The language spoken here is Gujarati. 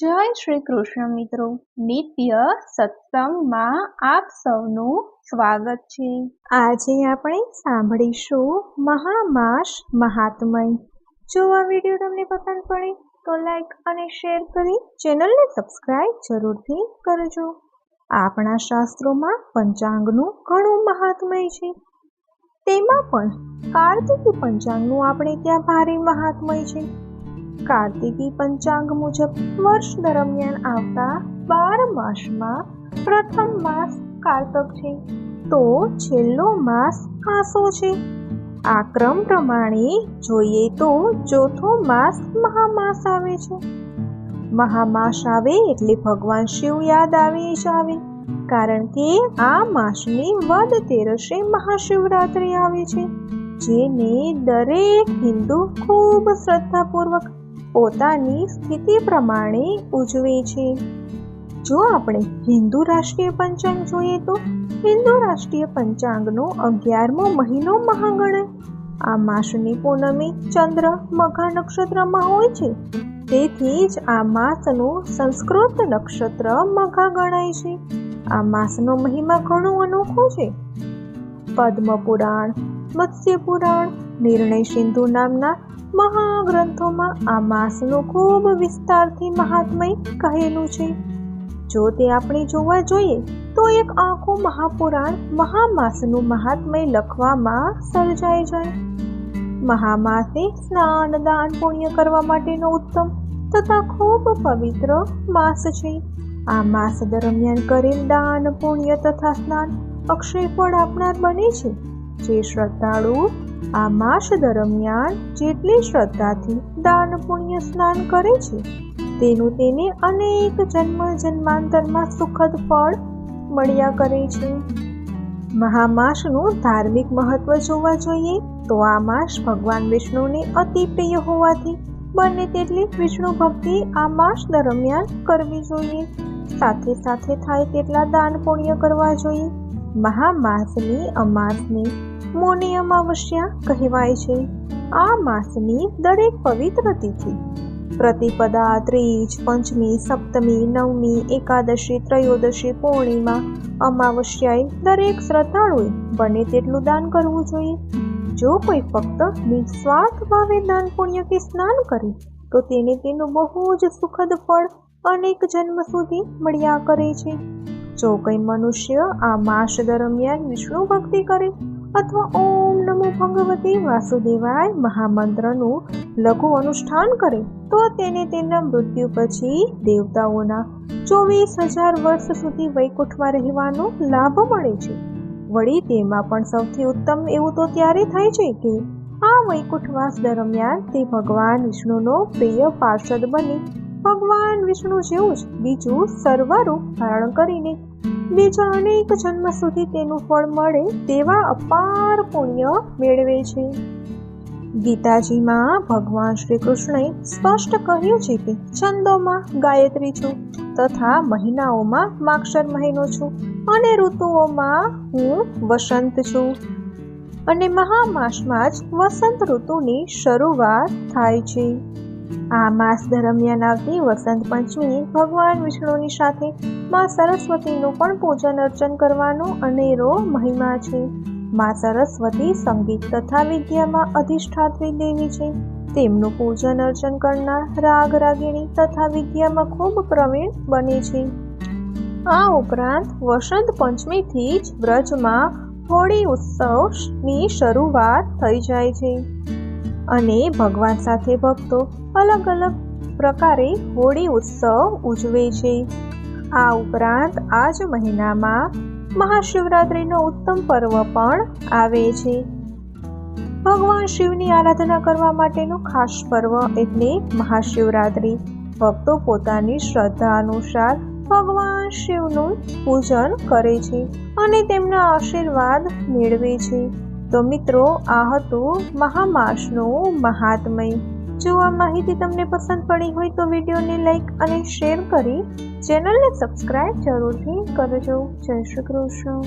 જય શ્રી કૃષ્ણ મિત્રો, નિત્ય સત્સંગમાં આપ સૌનું સ્વાગત છે। આજે આપણે સાંભળીશું મહામાસ મહાત્મય। જો આ વિડીયો તમને પસંદ પડે તો લાઈક અને શેર કરી ચેનલને સબસ્ક્રાઇબ જરૂરથી કરજો। આપણા શાસ્ત્રોમાં પંચાંગનું ઘણું મહાત્મય છે, તેમાં પણ કાર્તિકી પંચાંગનું આપણે ત્યાં ભારે મહાત્મય છે। કાર્તિકી પંચાંગ મુજબ વર્ષ દરમિયાન આવતા 12 માસમાં પ્રથમ માસ કારતક છે, તો છેલ્લો માસ આસો છે। આ ક્રમ પ્રમાણે જોઈએ તો ચોથો માસ મહામાસ આવે છે। મહામાસ આવે એટલે ભગવાન શિવ યાદ આવે જ આવે, કારણ કે આ માસની વદ તેરસે મહાશિવરાત્રિ આવે છે, જેને દરેક હિન્દુ ખૂબ શ્રદ્ધાપૂર્વક પોતાની સ્થિતિ પ્રમાણે ઉજવે છે। જો આપણે હિન્દુ રાષ્ટ્રીય પંચાંગ જોઈએ તો હિન્દુ રાષ્ટ્રીય પંચાંગનો 11મો મહિનો મહા ગણાય। આ માસની પૂનમે ચંદ્ર મઘા નક્ષત્રમાં હોય છે, તેથી જ આ માસનું સંસ્કૃત નક્ષત્ર મઘા ગણાય છે। આ માસનો મહિમા ઘણો અનોખો છે। પદ્મ પુરાણ, મત્સ્ય પુરાણ, નિર્ણય સિંધુ નામના મહાગ્રંથોમાં આ માસનું ખૂબ વિસ્તારથી મહાત્મય કહેલું છે। જો તે આપણે જોવા જોઈએ તો એક આખું મહાપુરાણ મહામાસનું મહાત્મય લખવામાં સર્જાઈ જાય। મહામાસે સ્નાન દાન પુણ્ય કરવા માટેનો ઉત્તમ તથા ખૂબ પવિત્ર માસ છે। આ માસ દરમિયાન કરેલ દાન પુણ્ય તથા સ્નાન અક્ષય ફળ આપનાર બને છે। જે શ્રદ્ધાળુ આ માસ દરમિયાન જેટલી શ્રદ્ધાથી દાન પુણ્ય સ્નાન કરે છે, તેનું તેને અનેક જન્મ જન્માંતરમાં સુખદ ફળ મળ્યા કરે છે। મહામાસનું ધાર્મિક મહત્વ જોવા જોઈએ તો આ માસ ભગવાન વિષ્ણુને અતિ પ્રિય હોવાથી બને તેટલી વિષ્ણુ ભક્તિ આ માસ દરમિયાન કરવી જોઈએ। સાથે સાથે થાય તેટલા દાન પુણ્ય કરવા જોઈએ। મહામાસની અમાસને મૌની અમાવસ્યા કહેવાય છે। આ માસની દરેક પવિત્ર તિથિ પ્રતિપદા, ત્રીજ, પંચમી, સપ્તમી, નવમી, એકાદશી, ત્રયોદશી, પૂર્ણિમા, અમાવસ્યાએ દરેક શ્રદ્ધાળુએ બને તેટલું દાન કરવું જોઈએ। જો કોઈ ફક્ત નિસ્વાર્થ ભાવે દાન પુણ્ય કે સ્નાન કરે તો તેને તેનું બહુ જ સુખદ ફળ અનેક જન્મ સુધી મળ્યા કરે છે। જો કોઈ મનુષ્ય આ માસ દરમિયાન વિષ્ણુ ભક્તિ કરે અથવા ઓમ નમો ભગવતે વાસુદેવાય મહામંત્રનું લઘુ અનુષ્ઠાન કરે તો તેને તેના મૃત્યુ પછી દેવતાઓના 24,000 વર્ષ સુધી વૈકુંઠમાં રહેવાનો લાભ મળે છે। વળી તેમાં પણ સૌથી ઉત્તમ એવું તો ત્યારે થાય છે કે આ વૈકુંઠવાસ દરમિયાન તે ભગવાન વિષ્ણુનો પ્રિય પાર્ષદ બની ભગવાન વિષ્ણુ જેવું જ બીજું સર્વરૂપ ધારણ કરીને બીજા અનેક જન્મ સુધી તેનું ફળ મળે તેવા અપાર પુણ્ય મેળવે છે। ગીતાજીમાં ભગવાન શ્રી કૃષ્ણએ સ્પષ્ટ કહ્યું છે કે છંદોમાં ગાયત્રી છું તથા મહિનાઓમાં માક્ષર મહિનો છું અને ઋતુઓમાં હું વસંત છું, અને મહામાસમાં જ વસંત ઋતુની શરૂઆત થાય છે। આ માસ દરમિયાન આવતી વસંત પંચમીએ ભગવાન વિષ્ણુની સાથે માં સરસ્વતીનું પણ પૂજન અર્ચન કરવાનો અનેરો મહિમા છે। માં સરસ્વતી સંગીત તથા વિદ્યામાં અધિષ્ઠાત્રી દેવી છે। તેમનું પૂજન અર્ચન કરનાર રાગ રાગિણી તથા વિદ્યામાં ખૂબ પ્રવીણ બને છે। આ ઉપરાંત વસંત પંચમીથી જ વ્રજમાં હોળી ઉત્સવની શરૂઆત થઈ જાય છે, અને ભગવાન સાથે ભક્તો અલગ અલગ પ્રકારે હોળી ઉત્સવ ઉજવે છે। આ ઉપરાંત આ જ મહિનામાં મહાશિવરાત્રિનો ઉત્તમ પર્વ પણ આવે છે। ભગવાન શિવની આરાધના કરવા માટેનો ખાસ પર્વ એટલે મહાશિવરાત્રિ। ભક્તો પોતાની શ્રદ્ધા અનુસાર ભગવાન શિવનું પૂજન કરે છે અને તેમના આશીર્વાદ મેળવે છે। તો મિત્રો, આ હતું મહામાસનું મહાત્મય। જો આ માહિતી તમને પસંદ પડી હોય તો વિડીયોને લાઈક અને શેર કરી ચેનલને સબસ્ક્રાઇબ જરૂરથી કરજો। જય શ્રી કૃષ્ણ।